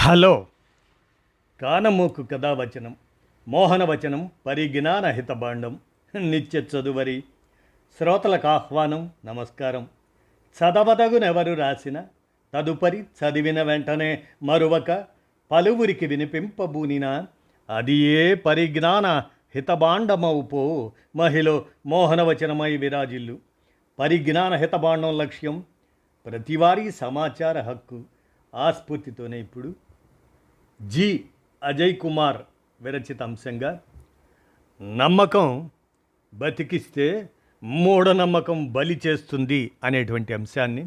Hello కానమోకు కథావచనం మోహనవచనం పరిజ్ఞాన హితబాండం నిత్య చదువరి శ్రోతలకు ఆహ్వానం నమస్కారం. చదవదగునెవరు రాసిన తదుపరి చదివిన వెంటనే మరువక పలువురికి వినిపింపబూనిన అది ఏ పరిజ్ఞాన హితబాండమవుపో మహిళ మోహనవచనమై విరాజిల్లు. పరిజ్ఞాన హితబాండం లక్ష్యం ప్రతివారీ సమాచార హక్కు. ఆ స్ఫూర్తితోనే ఇప్పుడు జి అజయ్ కుమార్ విరచిత అంశంగా నమ్మకం బతికిస్తే మూఢనమ్మకం బలి చేస్తుంది అనేటువంటి అంశాన్ని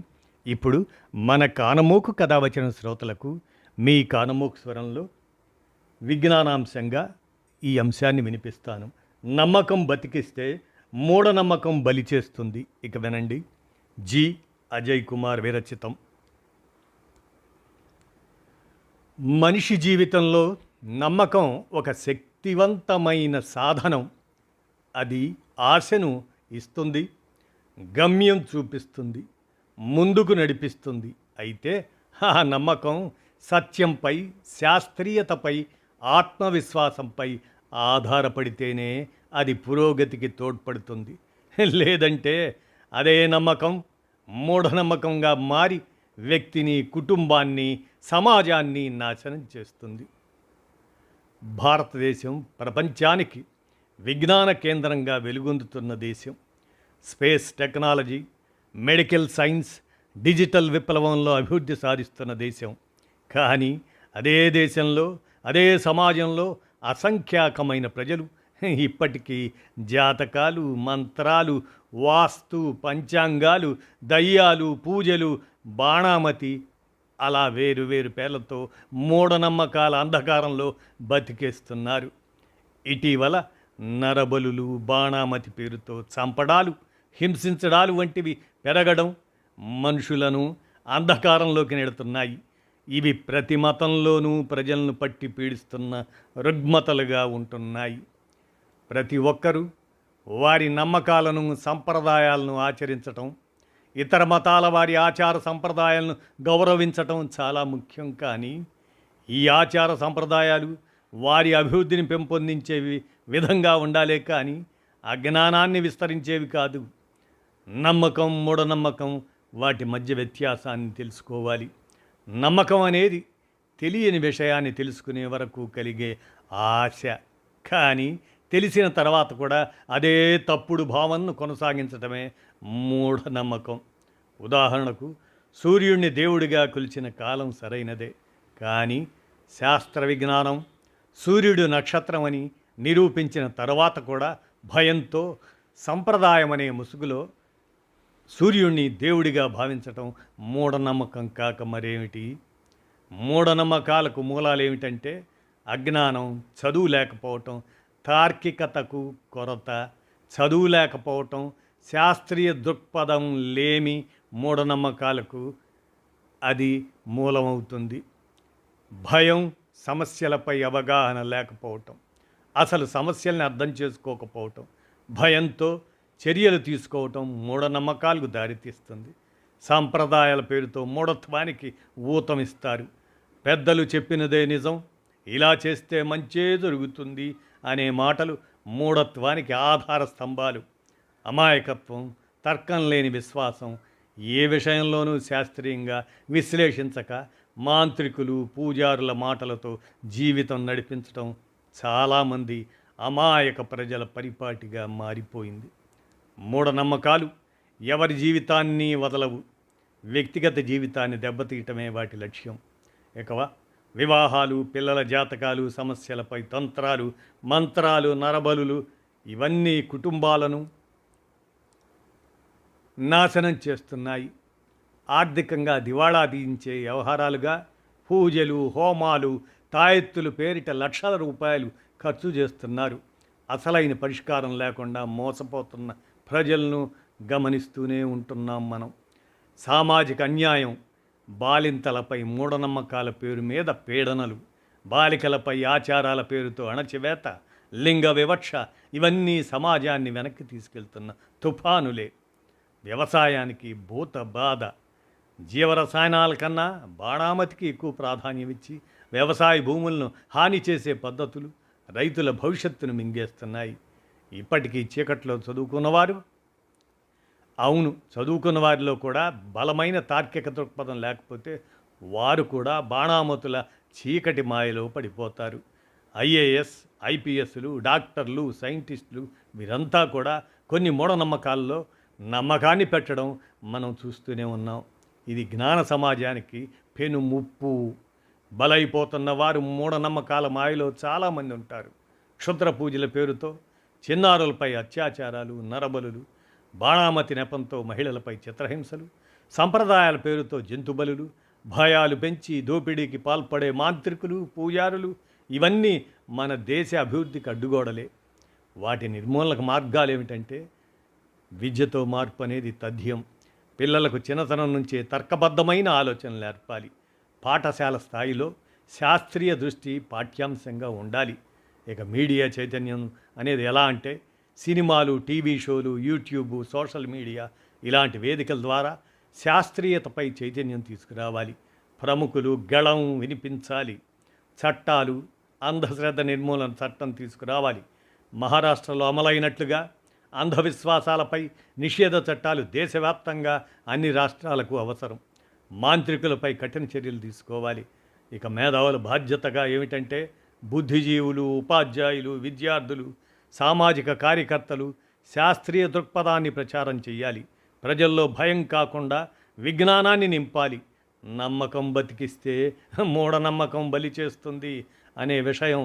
ఇప్పుడు మన కానమోకు కథావచన శ్రోతలకు మీ కానమోకు స్వరంలో విజ్ఞానాంశంగా ఈ అంశాన్ని వినిపిస్తాను. నమ్మకం బతికిస్తే మూఢనమ్మకం బలి చేస్తుంది. ఇక వినండి. జి అజయ్ కుమార్ విరచితం. మనిషి జీవితంలో నమ్మకం ఒక శక్తివంతమైన సాధనం. అది ఆశను ఇస్తుంది, గమ్యం చూపిస్తుంది, ముందుకు నడిపిస్తుంది. అయితే ఆ నమ్మకం సత్యంపై, శాస్త్రీయతపై, ఆత్మవిశ్వాసంపై ఆధారపడితేనే అది పురోగతికి తోడ్పడుతుంది. లేదంటే అదే నమ్మకం మూఢనమ్మకంగా మారి వ్యక్తిని, కుటుంబాన్ని, సమాజాన్ని నాశనం చేస్తుంది. భారతదేశం ప్రపంచానికి విజ్ఞాన కేంద్రంగా వెలుగొందుతున్న దేశం. Space technology, medical science, digital విప్లవంలో అభివృద్ధి సాధిస్తున్న దేశం. కానీ అదే దేశంలో, అదే సమాజంలో అసంఖ్యాకమైన ప్రజలు ఇప్పటికీ జాతకాలు, మంత్రాలు, వాస్తు, పంచాంగాలు, దయ్యాలు, పూజలు, బాణామతి అలా వేరు వేరు పేర్లతో మూఢనమ్మకాల అంధకారంలో బతికేస్తున్నారు. ఇటీవల నరబలులు, బాణామతి పేరుతో చంపడాలు, హింసించడాలు వంటివి పెరగడం మనుషులను అంధకారంలోకి నెడుతున్నాయి. ఇవి ప్రతి మతంలోనూ ప్రజలను పట్టి పీడిస్తున్న రుగ్మతలుగా ఉంటున్నాయి. ప్రతి ఒక్కరూ వారి నమ్మకాలను, సంప్రదాయాలను ఆచరించటం, ఇతర మతాల వారి ఆచార సంప్రదాయాలను గౌరవించటం చాలా ముఖ్యం. కానీ ఈ ఆచార సంప్రదాయాలు వారి అభివృద్ధిని పెంపొందించేవి విధంగా ఉండాలే కానీ అజ్ఞానాన్ని విస్తరించేవి కాదు. నమ్మకం, మూఢనమ్మకం వాటి మధ్య వ్యత్యాసాన్ని తెలుసుకోవాలి. నమ్మకం అనేది తెలియని విషయాన్ని తెలుసుకునే వరకు కలిగే ఆశ. కానీ తెలిసిన తర్వాత కూడా అదే తప్పుడు భావనను కొనసాగించటమే మూఢనమ్మకం. ఉదాహరణకు సూర్యుడిని దేవుడిగా కొలిచిన కాలం సరైనదే. కానీ శాస్త్ర విజ్ఞానం సూర్యుడు నక్షత్రం అని నిరూపించిన తర్వాత కూడా భయంతో సంప్రదాయం అనే ముసుగులో సూర్యుడిని దేవుడిగా భావించటం మూఢనమ్మకం కాక మరేమిటి? మూఢనమ్మకాలకు మూలాలు ఏమిటంటే అజ్ఞానం, చదువు లేకపోవటం, తార్కికతకు కొరత, చదువు లేకపోవటం, శాస్త్రీయ దృక్పథం లేమి మూఢనమ్మకాలకు అది మూలమవుతుంది. భయం, సమస్యలపై అవగాహన లేకపోవటం, అసలు సమస్యల్ని అర్థం చేసుకోకపోవటం, భయంతో చర్యలు తీసుకోవటం మూఢనమ్మకాలకు దారితీస్తుంది. సాంప్రదాయాల పేరుతో మూఢత్వానికి ఊతమిస్తారు. పెద్దలు చెప్పినదే నిజం, ఇలా చేస్తే మంచే జరుగుతుంది అనే మాటలు మూఢత్వానికి ఆధార స్తంభాలు. అమాయకత్వం, తర్కం లేని విశ్వాసం, ఏ విషయంలోనూ శాస్త్రీయంగా విశ్లేషించక మాంత్రికులు, పూజారుల మాటలతో జీవితం నడిపించటం చాలామంది అమాయక ప్రజల పరిపాటిగా మారిపోయింది. మూఢనమ్మకాలు ఎవరి జీవితాన్ని వదలవు, వ్యక్తిగత జీవితాన్ని దెబ్బతీయటమే వాటి లక్ష్యం. ఎక్కువ వివాహాలు, పిల్లల జాతకాలు, సమస్యలపై తంత్రాలు, మంత్రాలు, నరబలులు ఇవన్నీ కుటుంబాలను నాశనం చేస్తున్నాయి. ఆర్థికంగా దివాళా తీయించే వ్యవహారాలుగా పూజలు, హోమాలు, తాయెత్తులు పేరిట లక్షల రూపాయలు ఖర్చు చేస్తున్నారు. అసలైన పరిష్కారం లేకుండా మోసపోతున్న ప్రజలను గమనిస్తూనే ఉంటున్నాం మనం. సామాజిక అన్యాయం, బాలింతలపై మూఢనమ్మకాల పేరు మీద పీడనలు, బాలికలపై ఆచారాల పేరుతో అణచివేత, లింగ వివక్ష ఇవన్నీ సమాజాన్ని వెనక్కి తీసుకెళ్తున్న తుఫానులే. వ్యవసాయానికి భూత బాధ, జీవరసాయనాల కన్నా బాణామతికి ఎక్కువ ప్రాధాన్యం ఇచ్చి వ్యవసాయ భూములను హాని చేసే పద్ధతులు రైతుల భవిష్యత్తును మింగేస్తున్నాయి. ఇప్పటికీ చీకట్లో చదువుకున్నవారు, అవును, చదువుకున్న వారిలో కూడా బలమైన తార్కిక దృక్పథం లేకపోతే వారు కూడా బాణామతుల చీకటి మాయలో పడిపోతారు. ఐఏఎస్, ఐపీఎస్లు, డాక్టర్లు, సైంటిస్టులు వీరంతా కూడా కొన్ని మూఢనమ్మకాల్లో నమ్మకాన్ని పెట్టడం మనం చూస్తూనే ఉన్నాం. ఇది జ్ఞాన సమాజానికి పెను ముప్పు. బలైపోతున్న వారు మూఢనమ్మకాల మాయలో చాలామంది ఉంటారు. క్షుద్ర పూజల పేరుతో చిన్నారులపై అత్యాచారాలు, నరబలులు, బాణామతి నెపంతో మహిళలపై చిత్రహింసలు, సంప్రదాయాల పేరుతో జంతుబలులు, భయాలు పెంచి దోపిడీకి పాల్పడే మాంత్రికులు, పూజారులు, ఇవన్నీ మన దేశ అభివృద్ధికి అడ్డుగోడలే. వాటి నిర్మూలనకు మార్గాలు ఏమిటంటే విద్యతో మార్పు అనేది తథ్యం. పిల్లలకు చిన్నతనం నుంచే తర్కబద్ధమైన ఆలోచనలు నేర్పాలి. పాఠశాల స్థాయిలో శాస్త్రీయ దృష్టి పాఠ్యాంశంగా ఉండాలి. ఇక మీడియా చైతన్యం అనేది ఎలా అంటే సినిమాలు, టీవీ షోలు, యూట్యూబ్, సోషల్ మీడియా ఇలాంటి వేదికల ద్వారా శాస్త్రీయతపై చైతన్యం తీసుకురావాలి. ప్రముఖులు గళం వినిపించాలి. చట్టాలు, అంధశ్రద్ధ నిర్మూలన చట్టం తీసుకురావాలి. మహారాష్ట్రలో అమలైనట్లుగా అంధవిశ్వాసాలపై నిషేధ చట్టాలు దేశవ్యాప్తంగా అన్ని రాష్ట్రాలకు అవసరం. మాంత్రికులపై కఠిన చర్యలు తీసుకోవాలి. ఇక మేధావుల బాధ్యతగా ఏమిటంటే బుద్ధిజీవులు, ఉపాధ్యాయులు, విద్యార్థులు, సామాజిక కార్యకర్తలు శాస్త్రీయ దృక్పథాన్ని ప్రచారం చేయాలి. ప్రజల్లో భయం కాకుండా విజ్ఞానాన్ని నింపాలి. నమ్మకం బతికిస్తే మూఢనమ్మకం బలి చేస్తుంది అనే విషయం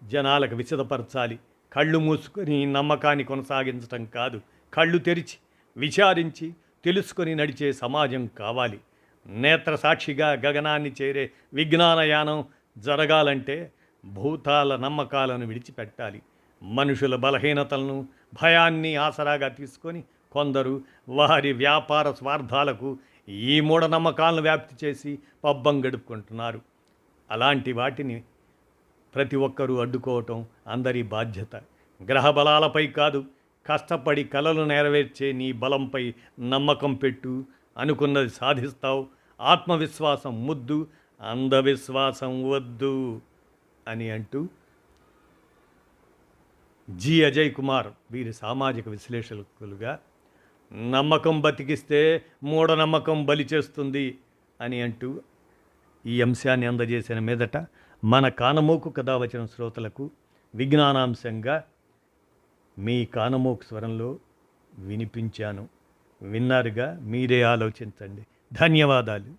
జనాలకు విశదపరచాలి. కళ్ళు మూసుకొని నమ్మకాన్ని కొనసాగించటం కాదు, కళ్ళు తెరిచి విచారించి తెలుసుకొని నడిచే సమాజం కావాలి. నేత్ర సాక్షిగా గగనాన్ని చేరే విజ్ఞానయానం జరగాలంటే భూతాల నమ్మకాలను విడిచిపెట్టాలి. మనుషుల బలహీనతలను, భయాన్ని ఆసరాగా తీసుకొని కొందరు వారి వ్యాపార స్వార్థాలకు ఈ మూఢనమ్మకాలను వ్యాప్తి చేసి పబ్బం గడుపుకుంటున్నారు. అలాంటి వాటిని ప్రతి ఒక్కరూ అడ్డుకోవటం అందరి బాధ్యత. గ్రహ బలాలపై కాదు, కష్టపడి కలలు నెరవేర్చే నీ బలంపై నమ్మకం పెట్టు. అనుకున్నది సాధిస్తావు. ఆత్మవిశ్వాసం ముద్దు, అంధవిశ్వాసం వద్దు అని అంటూ జి. అజయ్ కుమార్ వీరి సామాజిక విశ్లేషకులుగా నమ్మకం బతికిస్తే మూఢనమ్మకం బలి చేస్తుంది అని అంటూ ఈ అంశాన్ని అందజేసిన మీదట మన కానమోకు కథావచన శ్రోతలకు విజ్ఞానాంశంగా మీ కానమోకు స్వరంలో వినిపించాను. విన్నారుగా, మీరే ఆలోచించండి. ధన్యవాదాలు.